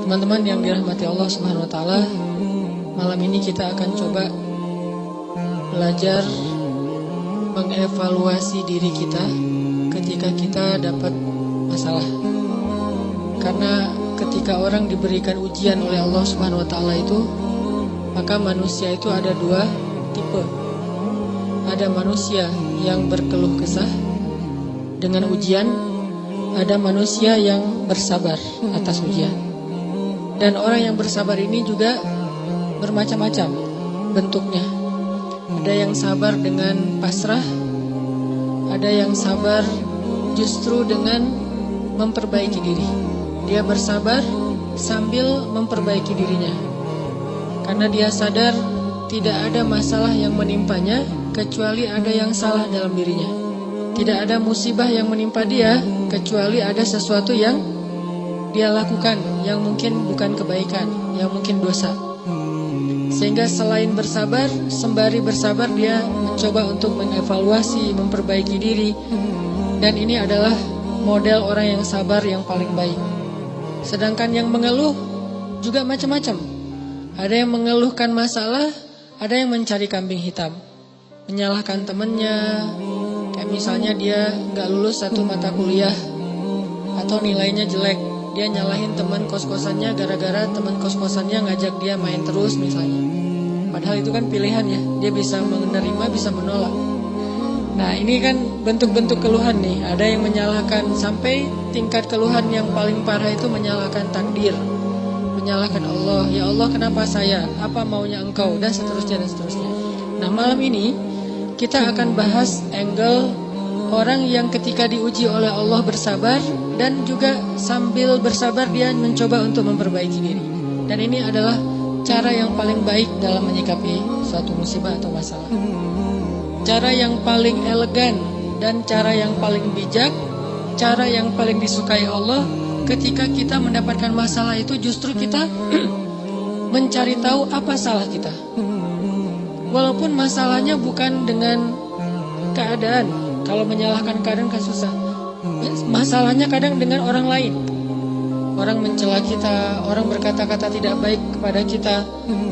Teman-teman yang dirahmati Allah Subhanahu wa taala, malam ini kita akan coba belajar mengevaluasi diri kita ketika kita dapat masalah. Karena ketika orang diberikan ujian oleh Allah Subhanahu wa taala itu, maka manusia itu ada dua tipe. Ada manusia yang berkeluh kesah dengan ujian, ada manusia yang bersabar atas ujian. Dan orang yang bersabar ini juga bermacam-macam bentuknya. Ada yang sabar dengan pasrah, ada yang sabar justru dengan memperbaiki diri. Dia bersabar sambil memperbaiki dirinya, karena dia sadar tidak ada masalah yang menimpanya kecuali ada yang salah dalam dirinya. Tidak ada musibah yang menimpa dia kecuali ada sesuatu yang dia lakukan yang mungkin bukan kebaikan, yang mungkin dosa. Sehingga selain bersabar, sembari bersabar dia mencoba untuk mengevaluasi, memperbaiki diri. Dan ini adalah model orang yang sabar yang paling baik. Sedangkan yang mengeluh juga macam-macam. Ada yang mengeluhkan masalah, ada yang mencari kambing hitam, menyalahkan temannya. Kayak misalnya dia gak lulus satu mata kuliah atau nilainya jelek, dia nyalahin teman kos-kosannya gara-gara teman kos-kosannya ngajak dia main terus misalnya. Padahal itu kan pilihan ya, dia bisa menerima, bisa menolak. Nah ini kan bentuk-bentuk keluhan nih. Ada yang menyalahkan sampai tingkat keluhan yang paling parah itu menyalahkan takdir, menyalahkan Allah. Ya Allah kenapa saya, apa maunya engkau, dan seterusnya dan seterusnya. Nah malam ini kita akan bahas angle orang yang ketika diuji oleh Allah bersabar, dan juga sambil bersabar dia mencoba untuk memperbaiki diri. Dan ini adalah cara yang paling baik dalam menyikapi suatu musibah atau masalah. Cara yang paling elegan dan cara yang paling bijak, cara yang paling disukai Allah ketika kita mendapatkan masalah itu justru kita mencari tahu apa salah kita. Walaupun masalahnya bukan dengan keadaan. Kalau menyalahkan keadaan kan susah. Masalahnya kadang dengan orang lain. Orang mencela kita, orang berkata-kata tidak baik kepada kita.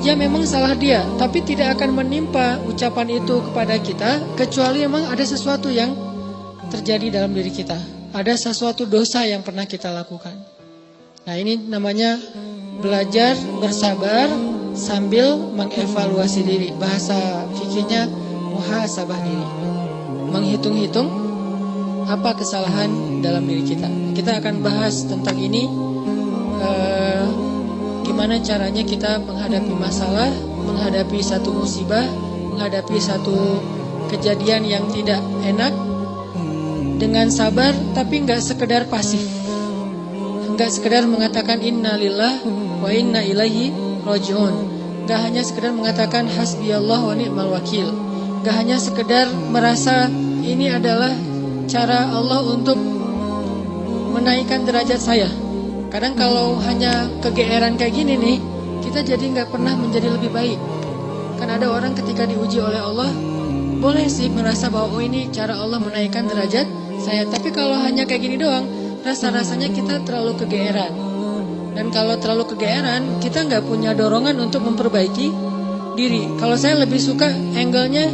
Ya memang salah dia, tapi tidak akan menimpa ucapan itu kepada kita kecuali memang ada sesuatu yang terjadi dalam diri kita. Ada sesuatu dosa yang pernah kita lakukan. Nah ini namanya belajar bersabar sambil mengevaluasi diri. Bahasa fikihnya muhasabah diri. Menghitung-hitung apa kesalahan dalam diri kita. Kita akan bahas tentang ini, gimana caranya kita menghadapi masalah, menghadapi satu musibah, menghadapi satu kejadian yang tidak enak dengan sabar, tapi nggak sekedar pasif, nggak sekedar mengatakan innalillah wa inna ilaihi rajiun, nggak hanya sekedar mengatakan hasbiyallah wa ni'mal wakil, nggak hanya sekedar merasa ini adalah cara Allah untuk menaikkan derajat saya. Kadang kalau hanya kegeeran kayak gini nih, kita jadi nggak pernah menjadi lebih baik. Kan ada orang ketika diuji oleh Allah, boleh sih merasa bahwa oh ini cara Allah menaikkan derajat saya. Tapi kalau hanya kayak gini doang, rasa-rasanya kita terlalu kegeeran. Dan kalau terlalu kegeeran, kita nggak punya dorongan untuk memperbaiki diri. Kalau saya lebih suka angle-nya,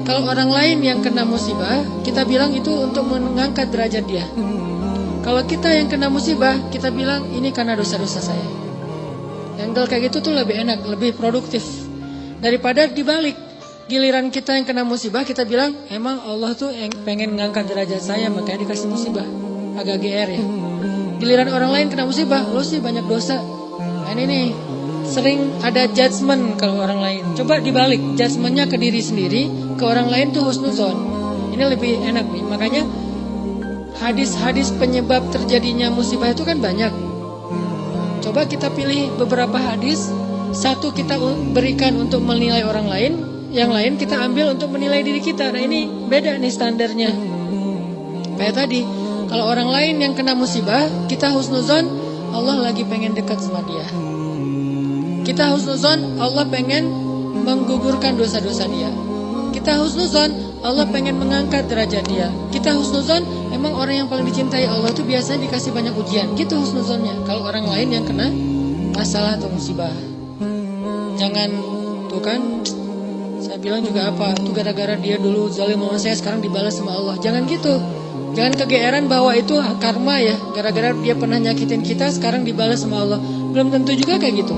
kalau orang lain yang kena musibah, kita bilang itu untuk mengangkat derajat dia. Kalau kita yang kena musibah, kita bilang ini karena dosa-dosa saya. Angle kayak gitu tuh lebih enak, lebih produktif. Daripada dibalik, giliran kita yang kena musibah, kita bilang emang Allah tuh yang pengen ngangkat derajat saya, makanya dikasih musibah. Agak GR ya. Giliran orang lain kena musibah, lo sih banyak dosa. Nah, ini nih, sering ada judgement kalau orang lain. Coba dibalik, judgementnya ke diri sendiri, ke orang lain tuh husnuzon. Ini lebih enak nih, makanya hadis-hadis penyebab terjadinya musibah itu kan banyak. Coba kita pilih beberapa hadis, satu kita berikan untuk menilai orang lain, yang lain kita ambil untuk menilai diri kita. Nah ini beda nih standarnya. Kayak tadi, kalau orang lain yang kena musibah, kita husnuzon, Allah lagi pengen dekat sama dia. Kita husnuzon, Allah pengen menggugurkan dosa-dosa dia. Kita husnuzon, Allah pengen mengangkat derajat dia. Kita husnuzon, Emang orang yang paling dicintai Allah itu biasanya dikasih banyak ujian. Gitu husnuzonnya. Kalau orang lain yang kena masalah atau musibah, jangan tuh kan, saya bilang juga apa, itu gara-gara dia dulu zalim sama saya, sekarang dibalas sama Allah. Jangan gitu. Jangan kegeeran bahwa itu karma ya, gara-gara dia pernah nyakitin kita, sekarang dibalas sama Allah. Belum tentu juga kayak gitu.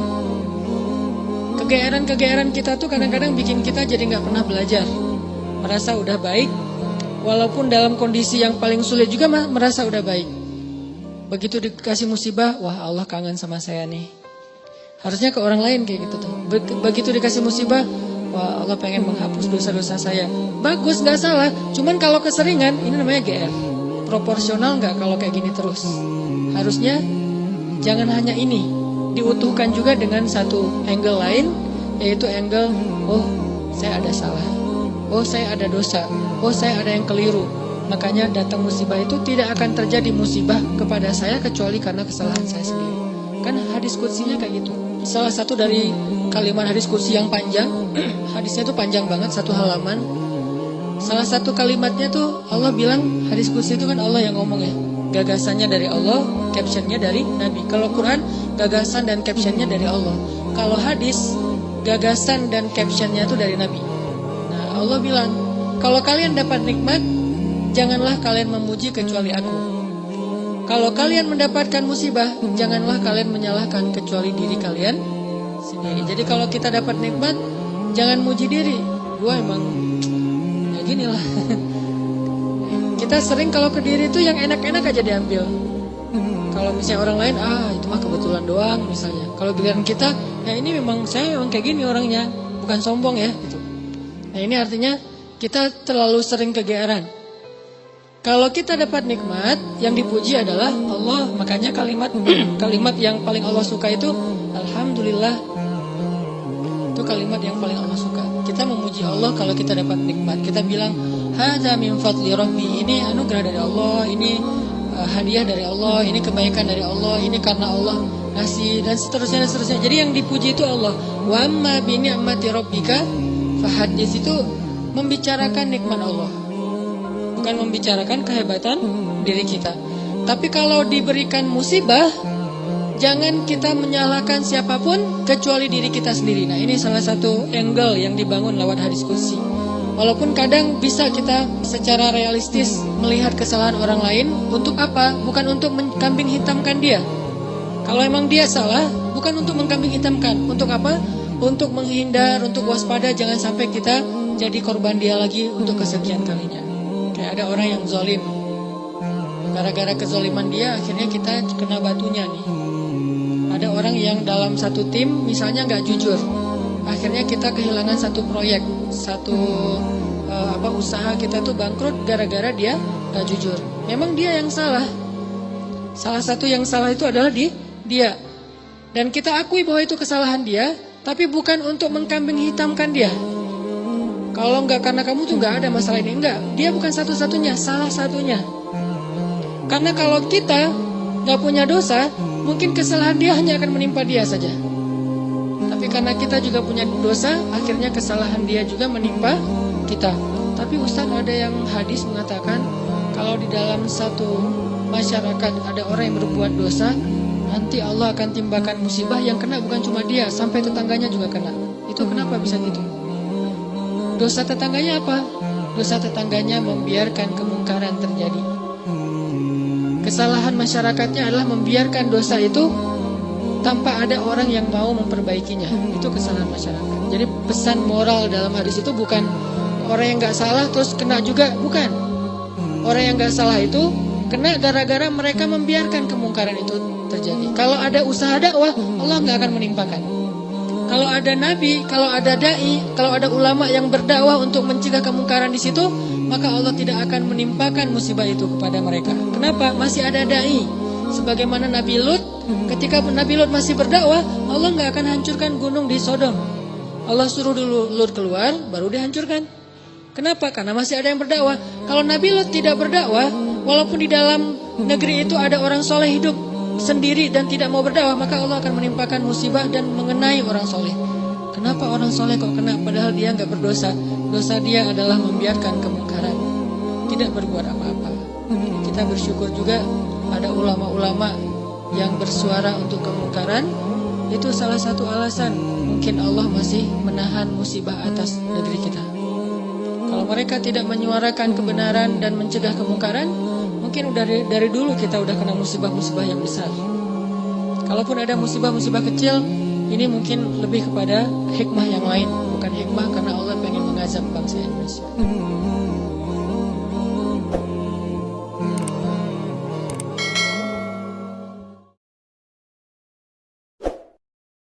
Kegeeran kita tuh kadang-kadang bikin kita jadi gak pernah belajar. Merasa udah baik, walaupun dalam kondisi yang paling sulit juga merasa udah baik. Begitu dikasih musibah, wah Allah kangen sama saya nih. Harusnya ke orang lain kayak gitu tuh. Begitu dikasih musibah, wah Allah pengen menghapus dosa-dosa saya. Bagus, gak salah. Cuman kalau keseringan, ini namanya GR. Proporsional gak kalau kayak gini terus? Harusnya jangan hanya ini, diutuhkan juga dengan satu angle lain, yaitu angle, oh saya ada salah, oh saya ada dosa, oh saya ada yang keliru. Makanya datang musibah itu tidak akan terjadi musibah kepada saya kecuali karena kesalahan saya sendiri. Kan hadis qudsinya kayak gitu. Salah satu dari kalimat hadis qudsi yang panjang, hadisnya tuh panjang banget, 1 halaman. Salah satu kalimatnya tuh Allah bilang, hadis qudsi itu kan Allah yang ngomong ya. Gagasannya dari Allah, captionnya dari Nabi. Kalau Quran, gagasan dan captionnya dari Allah. Kalau hadis, gagasan dan captionnya itu dari Nabi. Nah Allah bilang, kalau kalian dapat nikmat, janganlah kalian memuji kecuali aku. Kalau kalian mendapatkan musibah, janganlah kalian menyalahkan kecuali diri kalian sendiri. Jadi kalau kita dapat nikmat, jangan muji diri. Gua emang ya gini lah. Kita sering kalau ke diri itu yang enak-enak aja diambil. Kalau misalnya orang lain, itu mah kebetulan doang misalnya. Kalau giliran kita, ya ini memang saya memang kayak gini orangnya, bukan sombong ya gitu. Nah ini artinya kita terlalu sering kegeeran. Kalau kita dapat nikmat, yang dipuji adalah Allah. Makanya kalimat yang paling Allah suka itu Alhamdulillah. Itu kalimat yang paling Allah suka. Kita memuji Allah kalau kita dapat nikmat. Kita bilang, hadza min fadli rabbi, ini anugerah dari Allah, ini hadiah dari Allah, ini kebaikan dari Allah, ini karena Allah ngasih, dan seterusnya. Jadi yang dipuji itu Allah. Wa amma bi ni'mati rabbika fahaddits, itu membicarakan nikmat Allah, bukan membicarakan kehebatan diri kita. Tapi kalau diberikan musibah, jangan kita menyalahkan siapapun kecuali diri kita sendiri. Nah ini salah satu angle yang dibangun lewat hadis qudsi. Walaupun kadang bisa kita secara realistis melihat kesalahan orang lain. Untuk apa? Bukan untuk mengkambing hitamkan dia. Kalau emang dia salah, bukan untuk mengkambing hitamkan. Untuk apa? Untuk menghindar, untuk waspada, jangan sampai kita jadi korban dia lagi untuk kesekian kalinya. Kayak ada orang yang zalim, gara-gara kezaliman dia akhirnya kita kena batunya nih. Ada orang yang dalam satu tim misalnya gak jujur, akhirnya kita kehilangan satu proyek, satu usaha kita tuh bangkrut gara-gara dia gak jujur. Memang dia yang salah. Salah satu yang salah itu adalah dia. Dan kita akui bahwa itu kesalahan dia, tapi bukan untuk mengkambing hitamkan dia. Kalau enggak karena kamu tuh enggak ada masalah ini. Enggak, dia bukan satu-satunya, salah satunya. Karena kalau kita enggak punya dosa, mungkin kesalahan dia hanya akan menimpa dia saja. Tapi karena kita juga punya dosa, akhirnya kesalahan dia juga menimpa kita. Tapi Ustaz, ada yang hadis mengatakan, kalau di dalam satu masyarakat ada orang yang berbuat dosa, nanti Allah akan timpakan musibah yang kena bukan cuma dia, sampai tetangganya juga kena. Itu kenapa bisa gitu? Dosa tetangganya apa? Dosa tetangganya membiarkan kemungkaran terjadi. Kesalahan masyarakatnya adalah membiarkan dosa itu tanpa ada orang yang mau memperbaikinya. Itu kesalahan masyarakat. Jadi pesan moral dalam hadis itu bukan orang yang gak salah terus kena juga, bukan. Orang yang gak salah itu kena gara-gara mereka membiarkan kemungkaran itu terjadi. Kalau ada usaha dakwah, Allah gak akan menimpakan. Kalau ada nabi, kalau ada dai, kalau ada ulama yang berdakwah untuk mencegah kemungkaran di situ, maka Allah tidak akan menimpakan musibah itu kepada mereka. Kenapa? Masih ada dai. Sebagaimana Nabi Lut, ketika Nabi Lut masih berdakwah, Allah nggak akan hancurkan gunung di Sodom. Allah suruh dulu Lut keluar, baru dihancurkan. Kenapa? Karena masih ada yang berdakwah. Kalau Nabi Lut tidak berdakwah, walaupun di dalam negeri itu ada orang soleh hidup sendiri dan tidak mau berdakwah, maka Allah akan menimpakan musibah dan mengenai orang soleh. Kenapa orang soleh kok kena padahal dia nggak berdosa? Dosa dia adalah membiarkan kemungkaran, tidak berbuat apa-apa. Kita bersyukur juga ada ulama-ulama yang bersuara untuk kemungkaran. Itu salah satu alasan mungkin Allah masih menahan musibah atas negeri kita. Kalau mereka tidak menyuarakan kebenaran dan mencegah kemungkaran, mungkin dari dulu kita udah kena musibah-musibah yang besar. Kalaupun ada musibah-musibah kecil, ini mungkin lebih kepada hikmah yang lain, bukan hikmah karena Allah pengen mengazab bangsa Indonesia.